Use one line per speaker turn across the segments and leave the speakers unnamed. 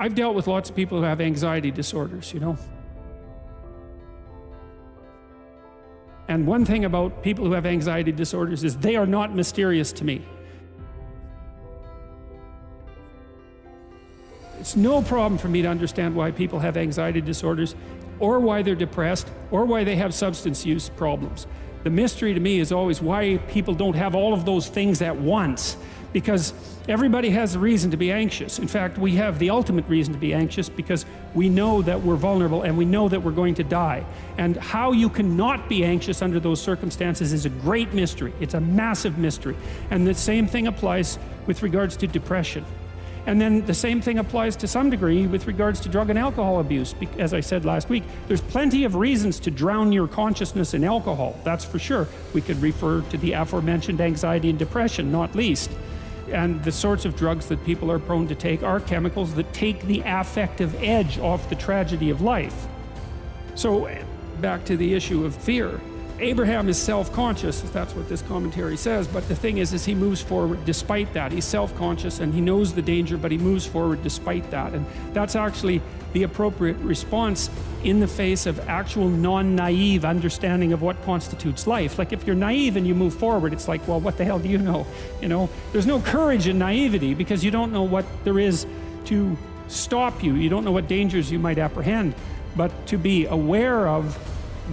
I've dealt with lots of people who have anxiety disorders, you know. And one thing about people who have anxiety disorders is they are not mysterious to me. It's no problem for me to understand why people have anxiety disorders, or why they're depressed, or why they have substance use problems. The mystery to me is always why people don't have all of those things at once, because everybody has a reason to be anxious. In fact, we have the ultimate reason to be anxious because we know that we're vulnerable and we know that we're going to die. And how you cannot be anxious under those circumstances is a great mystery. It's a massive mystery. And the same thing applies with regards to depression. And then the same thing applies to some degree with regards to drug and alcohol abuse. As I said last week, there's plenty of reasons to drown your consciousness in alcohol, that's for sure. We could refer to the aforementioned anxiety and depression, not least. And the sorts of drugs that people are prone to take are chemicals that take the affective edge off the tragedy of life. So back to the issue of fear. Abraham is self-conscious, that's what this commentary says, but the thing is he moves forward despite that. He's self-conscious and he knows the danger, but he moves forward despite that. And that's actually the appropriate response in the face of actual non-naive understanding of what constitutes life. Like if you're naive and you move forward, it's like, well, what the hell do you know? You know, there's no courage in naivety because you don't know what there is to stop you. You don't know what dangers you might apprehend. But to be aware of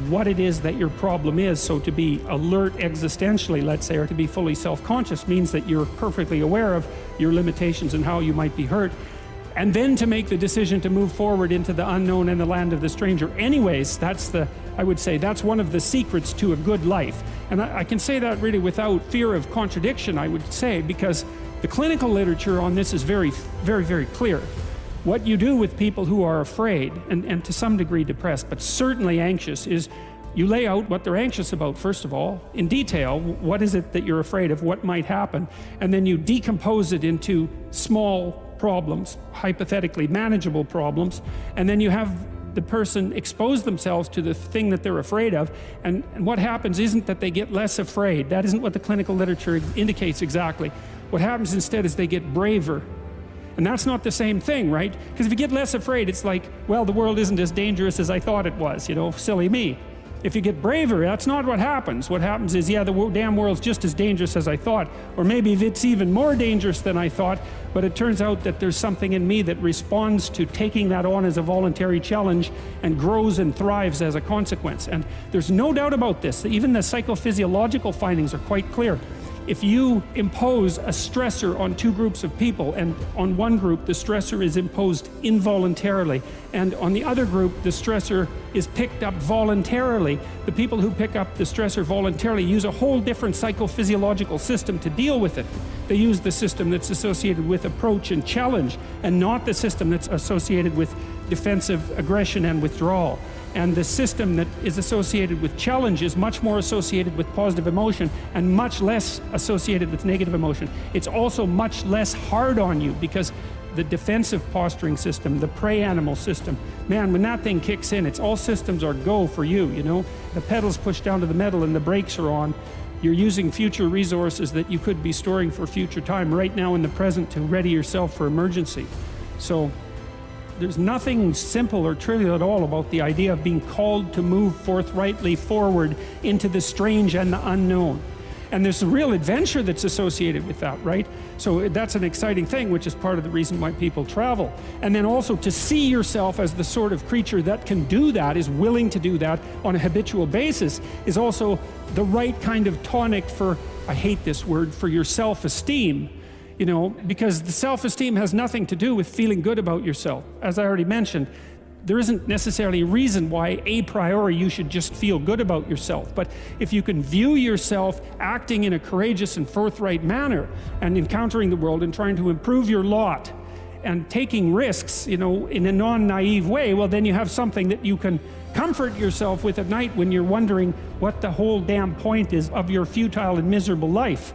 what it is that your problem is, so to be alert existentially, let's say, or to be fully self-conscious means that you're perfectly aware of your limitations and how you might be hurt, and then to make the decision to move forward into the unknown and the land of the stranger. Anyways, that's I would say that's one of the secrets to a good life. And I can say that really without fear of contradiction, I would say, because the clinical literature on this is very, very, very clear. What you do with people who are afraid, and to some degree depressed, but certainly anxious, is you lay out what they're anxious about, first of all, in detail. What is it that you're afraid of? What might happen? And then you decompose it into small problems, hypothetically manageable problems, and then you have the person expose themselves to the thing that they're afraid of, and what happens isn't that they get less afraid. That isn't what the clinical literature indicates exactly. What happens instead is they get braver. And that's not the same thing, right? Because if you get less afraid, it's like, well, the world isn't as dangerous as I thought it was, you know, silly me. If you get braver, that's not what happens. What happens is, yeah, the damn world's just as dangerous as I thought, or maybe it's even more dangerous than I thought, but it turns out that there's something in me that responds to taking that on as a voluntary challenge and grows and thrives as a consequence. And there's no doubt about this. Even the psychophysiological findings are quite clear. If you impose a stressor on two groups of people, and on one group the stressor is imposed involuntarily, and on the other group the stressor is picked up voluntarily, the people who pick up the stressor voluntarily use a whole different psychophysiological system to deal with it. They use the system that's associated with approach and challenge, and not the system that's associated with defensive aggression and withdrawal. And the system that is associated with challenge is much more associated with positive emotion and much less associated with negative emotion. It's also much less hard on you, because the defensive posturing system, the prey animal system, man, when that thing kicks in, it's all systems are go for you, you know. The pedal's pushed down to the metal and the brakes are on. You're using future resources that you could be storing for future time right now in the present to ready yourself for emergency. So there's nothing simple or trivial at all about the idea of being called to move forthrightly forward into the strange and the unknown. And there's a real adventure that's associated with that, right? So that's an exciting thing, which is part of the reason why people travel. And then also to see yourself as the sort of creature that can do that, is willing to do that on a habitual basis, is also the right kind of tonic for, I hate this word, for your self-esteem. You know, because the self-esteem has nothing to do with feeling good about yourself. As I already mentioned, there isn't necessarily a reason why a priori you should just feel good about yourself. But if you can view yourself acting in a courageous and forthright manner and encountering the world and trying to improve your lot and taking risks, you know, in a non-naive way, well, then you have something that you can comfort yourself with at night when you're wondering what the whole damn point is of your futile and miserable life.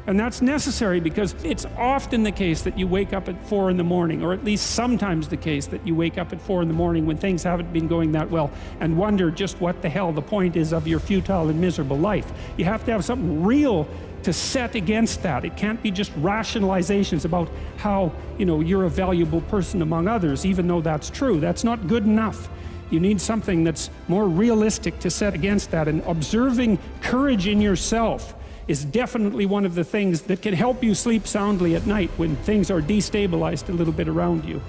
And that's necessary, because it's often the case that you wake up at 4 in the morning, or at least sometimes the case that you wake up at 4 in the morning when things haven't been going that well, and wonder just what the hell the point is of your futile and miserable life. You have to have something real to set against that. It can't be just rationalizations about how, you're a valuable person among others, even though that's true. That's not good enough. You need something that's more realistic to set against that. And observing courage in yourself is definitely one of the things that can help you sleep soundly at night when things are destabilized a little bit around you.